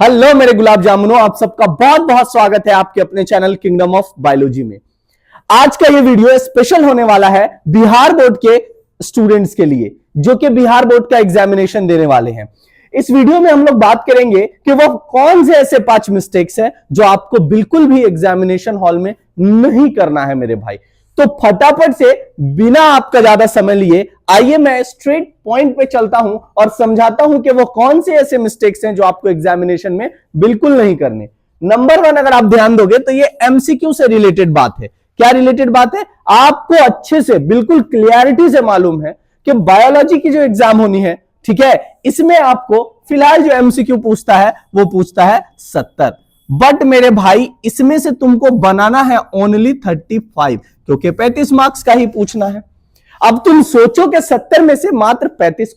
Hello मेरे गुलाब जामुनों, आप सबका बहुत बहुत स्वागत है आपके अपने चैनल किंगडम ऑफ बायोलॉजी में। आज का ये वीडियो स्पेशल होने वाला है बिहार बोर्ड के स्टूडेंट्स के लिए, जो कि बिहार बोर्ड का एग्जामिनेशन देने वाले हैं। इस वीडियो में हम लोग बात करेंगे कि वो कौन से ऐसे 5 मिस्टेक्स हैं जो आपको बिल्कुल भी एग्जामिनेशन हॉल में नहीं करना है मेरे भाई। तो फटाफट से बिना आपका ज्यादा समय लिए आइए मैं स्ट्रेट पॉइंट पे चलता हूं और समझाता हूं कि वो कौन से ऐसे मिस्टेक्स हैं जो आपको एग्जामिनेशन में बिल्कुल नहीं करने। नंबर 1, अगर आप ध्यान दोगे तो ये एमसीक्यू से रिलेटेड बात है। क्या रिलेटेड बात है? आपको अच्छे से बिल्कुल क्लियरिटी से मालूम है कि बायोलॉजी की जो एग्जाम होनी है, ठीक है, इसमें आपको फिलहाल जो एमसीक्यू पूछता है वो पूछता है 70। बट मेरे भाई इसमें से तुमको बनाना है ओनली 35, क्योंकि 35 मार्क्स का ही पूछना है। अब तुम सोचो कि 70 में से मात्र 35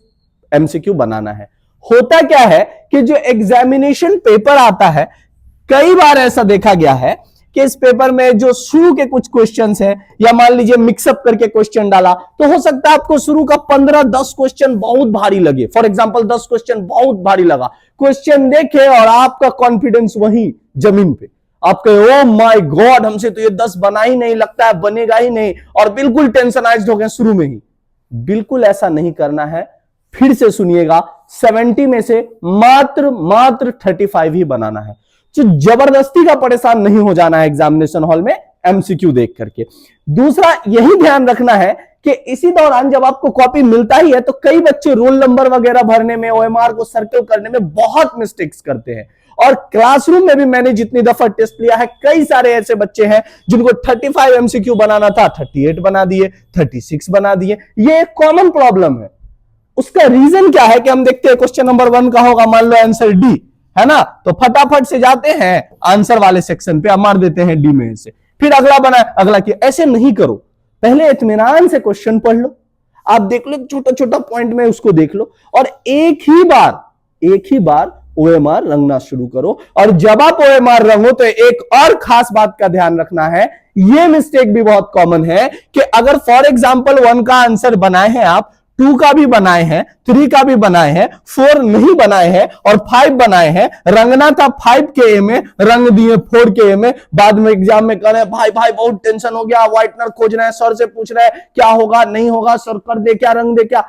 एमसीक्यू बनाना है। होता क्या है कि जो एग्जामिनेशन पेपर आता है, कई बार ऐसा देखा गया है कि इस पेपर में जो शुरू के कुछ क्वेश्चंस हैं, या मान लीजिए मिक्सअप करके क्वेश्चन डाला, तो हो सकता है आपको शुरू का 15-10 क्वेश्चन बहुत भारी लगे। फॉर एग्जांपल 10 क्वेश्चन बहुत भारी लगा, क्वेश्चन देखे और आपका कॉन्फिडेंस वहीं जमीन पे, आप कहे ओ माय गॉड हमसे तो ये 10 बना ही नहीं, लगता है बनेगा ही नहीं, और बिल्कुल टेंशनाइज्ड हो गए शुरू में ही। बिल्कुल ऐसा नहीं करना है। फिर से सुनिएगा, 70 में से मात्र 35 ही बनाना है। तो जबरदस्ती का परेशान नहीं हो जाना है एग्जामिनेशन हॉल में एमसीक्यू देख करके। दूसरा यही ध्यान रखना है कि इसी दौरान जब आपको कॉपी मिलता ही है तो कई बच्चे रोल नंबर वगैरह भरने में, ओएमआर को सर्कल करने में बहुत मिस्टेक्स करते हैं। और क्लासरूम में भी मैंने जितनी दफा टेस्ट लिया है, कई सारे ऐसे बच्चे हैं जिनको 35 एमसीक्यू बनाना था, 38 बना दिए, 36 बना दिए। ये एक कॉमन प्रॉब्लम है। उसका रीजन क्या है कि हम देखते हैं क्वेश्चन नंबर 1 का होगा, मान लो आंसर डी है ना, तो फटाफट से जाते हैं आंसर वाले सेक्शन पे, मार देते हैं डी में से, फिर अगला बना, अगला किया। ऐसे नहीं करो, पहले इत्मीनान से क्वेश्चन पढ़ लो, आप देख लो छोटा छोटा पॉइंट में उसको देख लो, और एक ही बार ओएमआर रंगना शुरू करो। और जब आप ओएमआर रंगो तो एक और खास बात का ध्यान रखना है, यह मिस्टेक भी बहुत कॉमन है कि अगर फॉर एग्जांपल 1 का आंसर बनाए हैं आप, 2 का भी बनाए हैं, 3 का भी बनाए हैं, 4 नहीं बनाए हैं और 5 बनाए हैं, रंगना था 5 के ए में, रंग दिए 4 के ए में, बाद में एग्जाम में कह रहे हैं भाई बहुत टेंशन हो गया, व्हाइटनर खोज रहे हैं, सर से पूछ रहे हैं क्या होगा नहीं होगा, सर कर दे क्या, रंग दे क्या।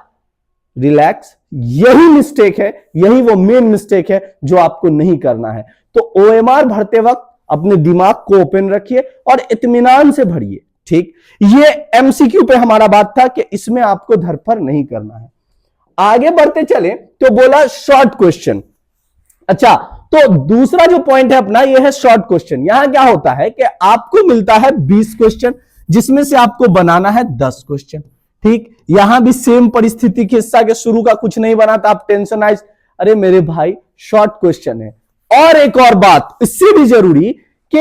रिलैक्स, यही मिस्टेक है, यही वो मेन मिस्टेक है जो आपको नहीं करना है। तो ओएमआर भरते वक्त अपने दिमाग को ओपन रखिए और इत्मीनान से भरिए, ठीक। ये एमसीक्यू पे हमारा बात था कि इसमें आपको धरफर नहीं करना है। आगे बढ़ते चले तो बोला शॉर्ट क्वेश्चन। अच्छा, तो दूसरा जो पॉइंट है अपना, ये है शॉर्ट क्वेश्चन। यहां क्या होता है कि आपको मिलता है 20 क्वेश्चन, जिसमें से आपको बनाना है 10 क्वेश्चन, ठीक। यहां भी सेम परिस्थिति के हिस्सा के शुरू का कुछ नहीं बना था, आप टेंशन आइज, अरे मेरे भाई शॉर्ट क्वेश्चन है। और एक और बात इससे भी जरूरी कि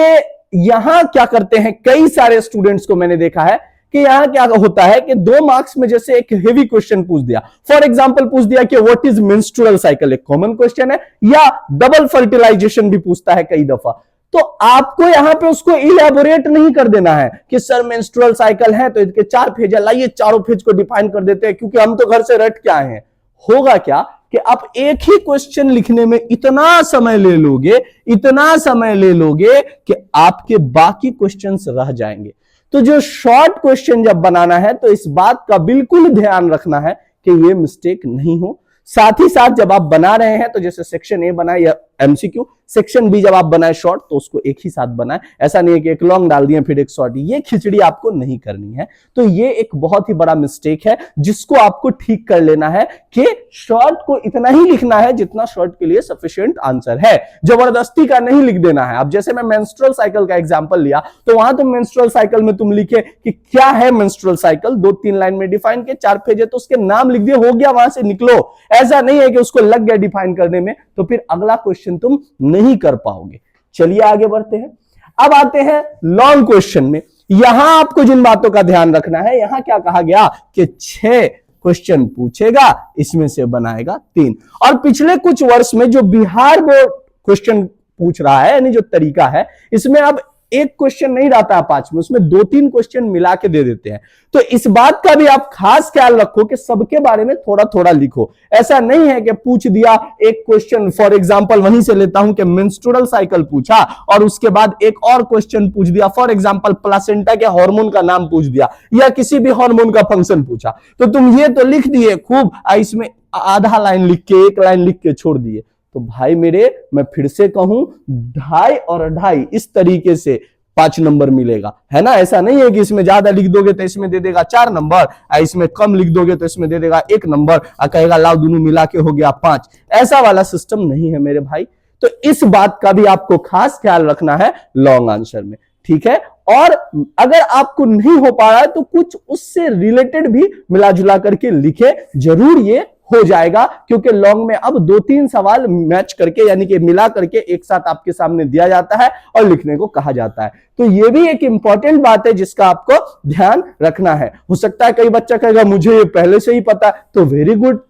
यहां क्या करते हैं, कई सारे स्टूडेंट्स को मैंने देखा है कि यहां क्या होता है कि 2 मार्क्स में जैसे एक हेवी क्वेश्चन पूछ दिया, फॉर एग्जांपल पूछ दिया कि व्हाट इज मेंस्ट्रुअल साइकिल, एक कॉमन क्वेश्चन है, या डबल फर्टिलाइजेशन भी पूछता है कई दफा। तो आपको यहां पे उसको इलैबोरेट नहीं कर देना है कि सर मेंस्ट्रुअल साइकिल है तो इसके 4 फेज है, लाइए चारों फेज को डिफाइन कर देते हैं, क्योंकि हम तो घर से रट के आए हैं। होगा क्या कि आप एक ही क्वेश्चन लिखने में इतना समय ले लोगे कि आपके बाकी क्वेश्चंस रह जाएंगे। तो जो शॉर्ट क्वेश्चन जब बनाना है तो इस बात का बिल्कुल ध्यान रखना है कि ये मिस्टेक नहीं हो। साथ ही साथ जब आप बना रहे हैं तो जैसे सेक्शन ए बनाए या एमसीक्यू, सेक्शन बी जब आप बनाए शॉर्ट तो उसको एक ही साथ बनाए। ऐसा नहीं है कि एक लॉन्ग डाल दिए फिर एक शॉर्ट, ये खिचड़ी आपको नहीं करनी है। तो ये एक बहुत ही बड़ा मिस्टेक है जिसको आपको ठीक कर लेना है कि शॉर्ट को इतना ही लिखना है जितना शॉर्ट के लिए सफिशिएंट आंसर है, जबरदस्ती का नहीं लिख देना है। अब जैसे मैं मेंस्ट्रुअल साइकिल का एग्जांपल लिया तो वहां तुम मेंस्ट्रुअल साइकिल में तुम लिखे कि क्या है मेंस्ट्रुअल साइकिल, 2-3 लाइन में डिफाइन के, 4 पेज है तो उसके नाम लिख दिए, हो गया, वहां से निकलो। ऐसा नहीं है कि उसको लग गया डिफाइन करने में तो फिर अगला क्वेश्चन तुम नहीं कर पाओगे। चलिए आगे बढ़ते हैं। अब आते हैं लॉन्ग क्वेश्चन में। यहां आपको जिन बातों का ध्यान रखना है, यहां क्या कहा गया कि 6 क्वेश्चन पूछेगा, इसमें से बनाएगा 3। और पिछले कुछ वर्ष में जो बिहार बोर्ड क्वेश्चन पूछ रहा है, यानी जो तरीका है, इसमें अब एक क्वेश्चन नहीं रहता है 5 में, उसमें 2-3 क्वेश्चन मिला के दे देते हैं। तो इस बात का भी आप खास ख्याल रखो कि सबके बारे में थोड़ा थोड़ा लिखो। ऐसा नहीं है कि पूछ दिया एक क्वेश्चन, फॉर एग्जांपल वहीं से लेता हूं कि मेंस्ट्रुअल साइकिल पूछा और उसके बाद एक और क्वेश्चन पूछ दिया, फॉर एग्जांपल प्लासेंटा के हार्मोन का नाम पूछ दिया या किसी भी हार्मोन का फंक्शन पूछा, तो तुम ये तो लिख दिए खूब, इसमें आधा लाइन लिख के, एक लाइन लिख के छोड़ दिए। तो भाई मेरे, मैं फिर से कहूं, 2.5 और 2.5 इस तरीके से 5 नंबर मिलेगा, है ना। ऐसा नहीं है कि इसमें ज्यादा लिख दोगे तो इसमें दे देगा 4 नंबर, इसमें कम लिख दोगे तो इसमें दे देगा 1 नंबर, कहेगा लाओ दोनों मिला के हो गया 5। ऐसा वाला सिस्टम नहीं है मेरे भाई। तो इस बात का भी आपको खास ख्याल रखना है लॉन्ग आंसर में, ठीक है। और अगर आपको नहीं हो पा रहा है तो कुछ उससे रिलेटेड भी मिला जुला करके लिखे, जरूर ये हो जाएगा, क्योंकि लॉन्ग में अब 2-3 सवाल मैच करके यानी कि मिला करके एक साथ आपके सामने दिया जाता है और लिखने को कहा जाता है। तो ये भी एक इंपॉर्टेंट बात है जिसका आपको ध्यान रखना है। हो सकता है कई बच्चा कहेगा मुझे ये पहले से ही पता है, तो वेरी गुड,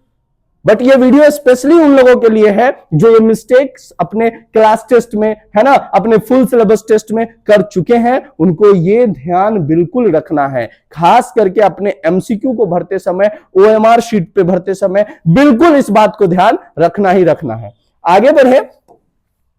बट ये वीडियो स्पेशली उन लोगों के लिए है जो ये मिस्टेक्स अपने क्लास टेस्ट में, है ना, अपने फुल सिलेबस टेस्ट में कर चुके हैं। उनको ये ध्यान बिल्कुल रखना है, खास करके अपने एमसीक्यू को भरते समय, ओएमआर शीट पे भरते समय बिल्कुल इस बात को ध्यान रखना ही रखना है। आगे बढ़े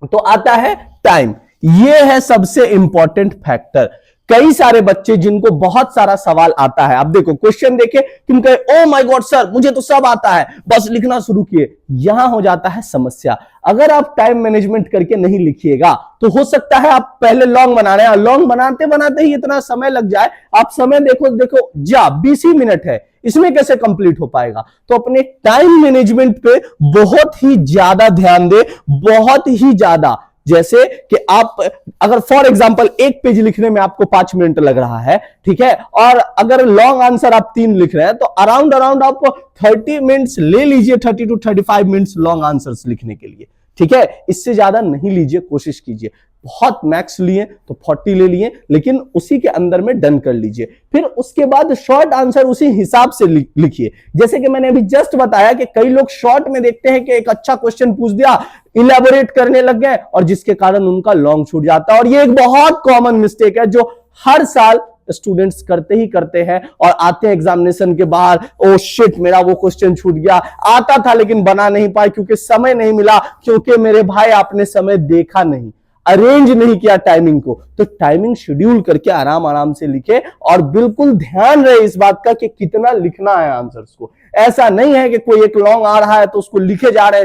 तो आता है टाइम। ये है सबसे इंपॉर्टेंट फैक्टर। कई सारे बच्चे जिनको बहुत सारा सवाल आता है, आप देखो क्वेश्चन देखे, तुम कहे ओ माय गॉड सर मुझे तो सब आता है, बस लिखना शुरू किए, यहां हो जाता है समस्या। अगर आप टाइम मैनेजमेंट करके नहीं लिखिएगा तो हो सकता है आप पहले लॉन्ग बना रहे हैं, लॉन्ग बनाते बनाते ही इतना समय लग जाए, आप समय देखो जा 20 ही मिनट है, इसमें कैसे कंप्लीट हो पाएगा। तो अपने टाइम मैनेजमेंट पे बहुत ही ज्यादा ध्यान दे, बहुत ही ज्यादा। जैसे कि आप अगर फॉर एग्जांपल एक पेज लिखने में आपको 5 मिनट लग रहा है, ठीक है, और अगर लॉन्ग आंसर आप 3 लिख रहे हैं तो अराउंड आप 30 मिनट्स ले लीजिए, 30 to 35 मिनट्स लॉन्ग आंसर्स लिखने के लिए, ठीक है। इससे ज्यादा नहीं लीजिए, कोशिश कीजिए। बहुत मैक्स लिए तो 40 ले लिए, लेकिन उसी के अंदर में डन कर लीजिए। फिर उसके बाद शॉर्ट आंसर उसी हिसाब से लिखिए। जैसे कि मैंने अभी जस्ट बताया कि कई लोग शॉर्ट में देखते हैं कि एक अच्छा क्वेश्चन पूछ दिया, इलेबोरेट करने लग गए और जिसके कारण उनका लॉन्ग छूट जाता है। और ये एक बहुत कॉमन मिस्टेक है जो हर साल स्टूडेंट्स करते ही करते हैं और आते हैं एग्जामिनेशन के बाहर, ओ शिट मेरा वो क्वेश्चन छूट गया, आता था लेकिन बना नहीं पाए क्योंकि समय नहीं मिला, क्योंकि मेरे भाई आपने समय देखा नहीं, अरेंज नहीं किया टाइमिंग को। तो टाइमिंग शेड्यूल करके आराम आराम से लिखे और बिल्कुल ध्यान रहे इस बात का कि कितना लिखना है आंसर्स को। ऐसा नहीं है कि कोई एक लॉन्ग आ रहा है तो उसको लिखे जा रहे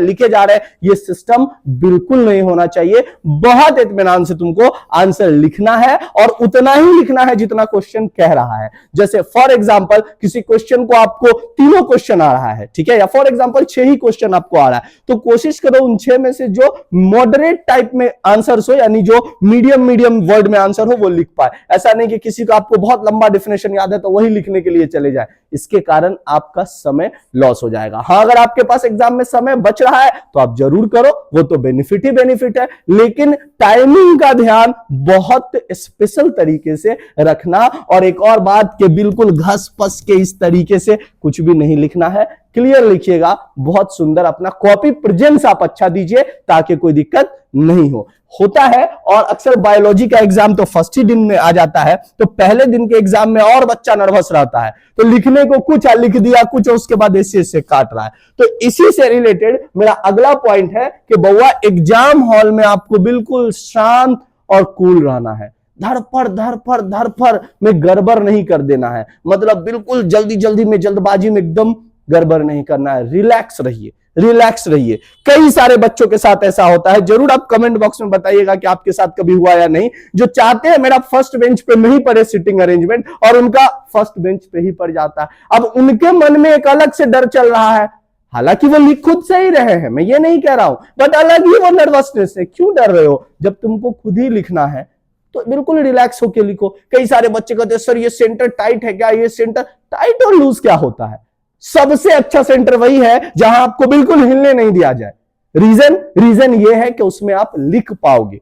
हैं, ये सिस्टम बिल्कुल नहीं होना चाहिए। बहुत इत्मीनान से तुमको आंसर लिखना है और उतना ही लिखना है जितना क्वेश्चन कह रहा है। जैसे फॉर एग्जांपल किसी क्वेश्चन को आपको 3 क्वेश्चन आ रहा है, ठीक है, या फॉर एग्जांपल 6 ही क्वेश्चन आपको आ रहा है, तो कोशिश करो उन 6 में से जो मॉडरेट टाइप में आंसर्स हो, यानी जो मीडियम वर्ड में आंसर हो, वो लिख पाए। ऐसा नहीं कि किसी को आपको बहुत लंबा डेफिनेशन याद है तो वही लिखने के लिए चले जाए, इसके कारण आपका समय लॉस हो जाएगा। हाँ, अगर आपके पास एग्जाम में समय बच रहा है तो आप जरूर करो, वो तो बेनिफिट ही बेनिफिट है, लेकिन टाइमिंग का ध्यान बहुत स्पेशल तरीके से रखना। और एक और बात कि बिल्कुल घस पस के इस तरीके से कुछ भी नहीं लिखना है, क्लियर लिखिएगा, बहुत सुंदर अपना कॉपी प्रेजेंस आप अच्छा दीजिए ताकि कोई दिक्कत नहीं हो। होता है और अक्सर बायोलॉजी का एग्जाम तो फर्स्ट ही दिन में आ जाता है, तो पहले दिन के एग्जाम में और बच्चा नर्वस रहता है, तो लिखने को कुछ लिख दिया, कुछ उसके बाद ऐसे काट रहा है। तो इसी से रिलेटेड मेरा अगला पॉइंट है कि बउआ एग्जाम हॉल में आपको बिल्कुल शांत और कूल रहना है। धरफर में गड़बड़ नहीं कर देना है, मतलब बिल्कुल जल्दी में जल्दबाजी में एकदम गड़बड़ नहीं करना है। रिलैक्स रहिए। कई सारे बच्चों के साथ ऐसा होता है, जरूर आप कमेंट बॉक्स में बताइएगा कि आपके साथ कभी हुआ या नहीं, जो चाहते हैं मेरा फर्स्ट बेंच पे नहीं पड़े सिटिंग अरेंजमेंट और उनका फर्स्ट बेंच पे ही पड़ जाता है। अब उनके मन में एक अलग से डर चल रहा है, हालांकि वो लिख खुद से ही रहे हैं, मैं ये नहीं कह रहा हूं, बट अलग ही वो नर्वसनेस है। क्यों डर रहे हो? जब तुमको खुद ही लिखना है तो बिल्कुल रिलैक्स होकर लिखो। कई सारे बच्चे कहते हैं सर ये सेंटर टाइट है क्या? ये सेंटर टाइट और लूज क्या होता है? सबसे अच्छा सेंटर वही है जहां आपको बिल्कुल हिलने नहीं दिया जाए। रीजन ये है कि उसमें आप लिख पाओगे।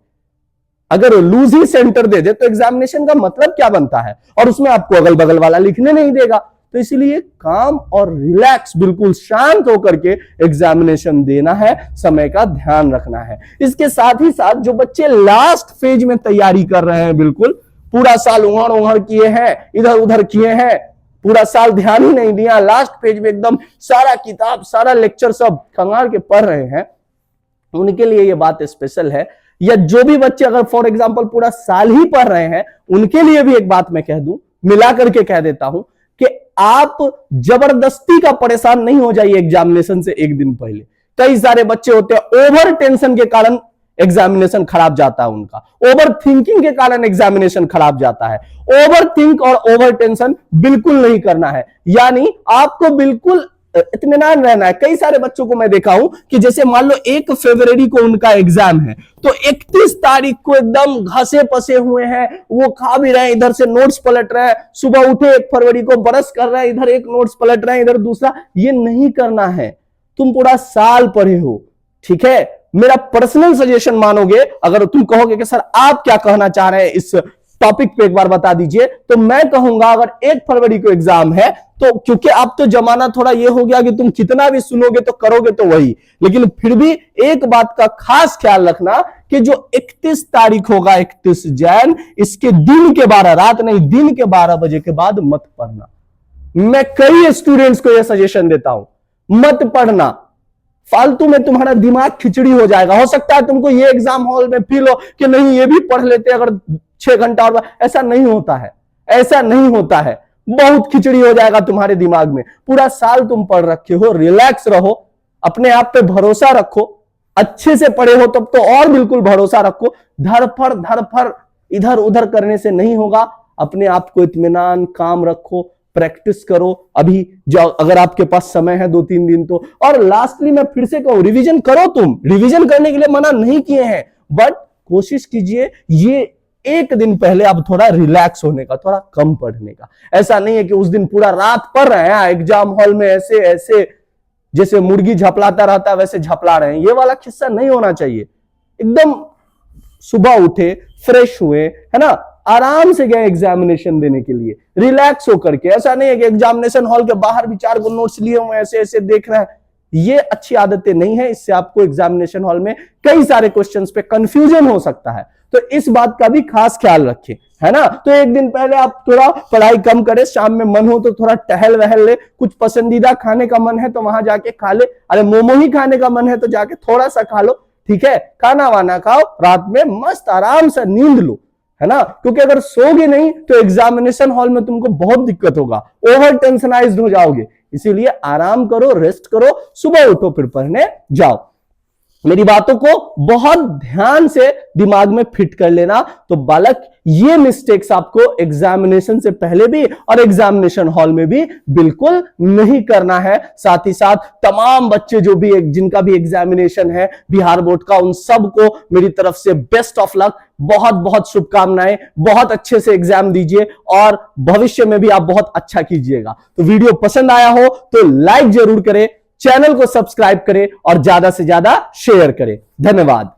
अगर लूज ही सेंटर दे दे तो एग्जामिनेशन का मतलब क्या बनता है? और उसमें आपको अगल बगल वाला लिखने नहीं देगा। तो इसलिए काम और रिलैक्स, बिल्कुल शांत होकर के एग्जामिनेशन देना है, समय का ध्यान रखना है। इसके साथ ही साथ जो बच्चे लास्ट फेज में तैयारी कर रहे हैं, बिल्कुल पूरा साल उहड़ उहड़ किए हैं, इधर उधर किए हैं, पूरा साल ध्यान ही नहीं दिया, लास्ट पेज में एकदम सारा किताब सारा लेक्चर सब खंगाल के पढ़ रहे हैं, उनके लिए ये बात स्पेशल है। या जो भी बच्चे अगर फॉर एग्जांपल पूरा साल ही पढ़ रहे हैं, उनके लिए भी एक बात मैं कह दूं, मिला करके कह देता हूं कि आप जबरदस्ती का परेशान नहीं हो जाइए एग्जामिनेशन से एक दिन पहले। कई सारे बच्चे होते हैं ओवर टेंशन के कारण एग्जामिनेशन खराब जाता है उनका, ओवर थिंकिंग के कारण एग्जामिनेशन खराब जाता है। ओवर थिंक और ओवर टेंशन बिल्कुल नहीं करना है, यानी आपको बिल्कुल इत्मीनान रहना है। कई सारे बच्चों को मैं देखा हूं कि जैसे मान लो 1 फरवरी को उनका एग्जाम है, तो 31 तारीख को एकदम घसे पसे हुए हैं, वो खा भी रहे हैं, इधर से नोट्स पलट रहे हैं, सुबह उठे 1 फरवरी को ब्रश कर रहे हैं, इधर एक नोट्स पलट रहे हैं, इधर दूसरा। ये नहीं करना है। तुम पूरा साल पढ़े हो, ठीक है। मेरा पर्सनल सजेशन मानोगे, अगर तुम कहोगे कि सर आप क्या कहना चाह रहे हैं इस टॉपिक पे एक बार बता दीजिए, तो मैं कहूंगा अगर 1 फरवरी को एग्जाम है तो, क्योंकि अब तो जमाना थोड़ा ये हो गया कि तुम कितना भी सुनोगे तो करोगे तो वही, लेकिन फिर भी एक बात का खास ख्याल रखना कि जो 31 तारीख होगा, 31 जैन, इसके दिन के 12, रात नहीं दिन के 12 बजे के बाद मत पढ़ना। मैं कई स्टूडेंट्स को यह सजेशन देता हूं, मत पढ़ना। फालतू में तुम्हारा दिमाग खिचड़ी हो जाएगा। हो सकता है तुमको ये एग्जाम हॉल में फील हो कि नहीं ये भी पढ़ लेते अगर 6 घंटा और, ऐसा नहीं होता है, ऐसा नहीं होता है। बहुत खिचड़ी हो जाएगा तुम्हारे दिमाग में। पूरा साल तुम पढ़ रखे हो, रिलैक्स रहो, अपने आप पे भरोसा रखो, अच्छे से पढ़े हो तब तो और बिल्कुल भरोसा रखो। धरफड़ इधर उधर करने से नहीं होगा। अपने आप को इत्मीनान, काम रखो, प्रैक्टिस करो। अभी जो अगर आपके पास समय है 2-3 दिन तो, और लास्टली मैं फिर से कहूं, रिवीजन करो। तुम रिवीजन करने के लिए मना नहीं किए हैं, बट कोशिश कीजिए ये एक दिन पहले आप थोड़ा रिलैक्स होने का, थोड़ा कम पढ़ने का। ऐसा नहीं है कि उस दिन पूरा रात पढ़ रहे हैं एग्जाम हॉल में, ऐसे ऐसे जैसे मुर्गी झपलाता रहता है वैसे झपला रहे हैं। ये वाला किस्सा नहीं होना चाहिए। एकदम सुबह उठे, फ्रेश हुए, है ना, आराम से गए एग्जामिनेशन देने के लिए, रिलैक्स होकर के। ऐसा नहीं है कि एग्जामिनेशन हॉल के बाहर भी 4 नोट्स लिए हुए ऐसे ऐसे देख रहे हैं। ये अच्छी आदतें नहीं है। इससे आपको एग्जामिनेशन हॉल में कई सारे क्वेश्चंस पे कंफ्यूजन हो सकता है। तो इस बात का भी खास ख्याल रखें, है ना। तो एक दिन पहले आप थोड़ा पढ़ाई कम करें, शाम में मन हो तो थोड़ा टहल वहल ले, कुछ पसंदीदा खाने का मन है तो वहां जाके खा ले, अरे मोमो ही खाने का मन है तो जाके थोड़ा सा खा लो, ठीक है। खाना वाना खाओ, रात में मस्त आराम से नींद लो, है ना। क्योंकि अगर सोगे नहीं तो एग्जामिनेशन हॉल में तुमको बहुत दिक्कत होगा, ओवर टेंशनाइज्ड हो जाओगे। इसीलिए आराम करो, रेस्ट करो, सुबह उठो फिर पढ़ने जाओ। मेरी बातों को बहुत ध्यान से दिमाग में फिट कर लेना। तो बालक, ये मिस्टेक्स आपको एग्जामिनेशन से पहले भी और एग्जामिनेशन हॉल में भी बिल्कुल नहीं करना है। साथ ही साथ तमाम बच्चे जो भी जिनका भी एग्जामिनेशन है बिहार बोर्ड का, उन सबको मेरी तरफ से बेस्ट ऑफ लक, बहुत बहुत शुभकामनाएं। बहुत अच्छे से एग्जाम दीजिए और भविष्य में भी आप बहुत अच्छा कीजिएगा। तो वीडियो पसंद आया हो तो लाइक जरूर करें, चैनल को सब्सक्राइब करें और ज्यादा से ज्यादा शेयर करें। धन्यवाद।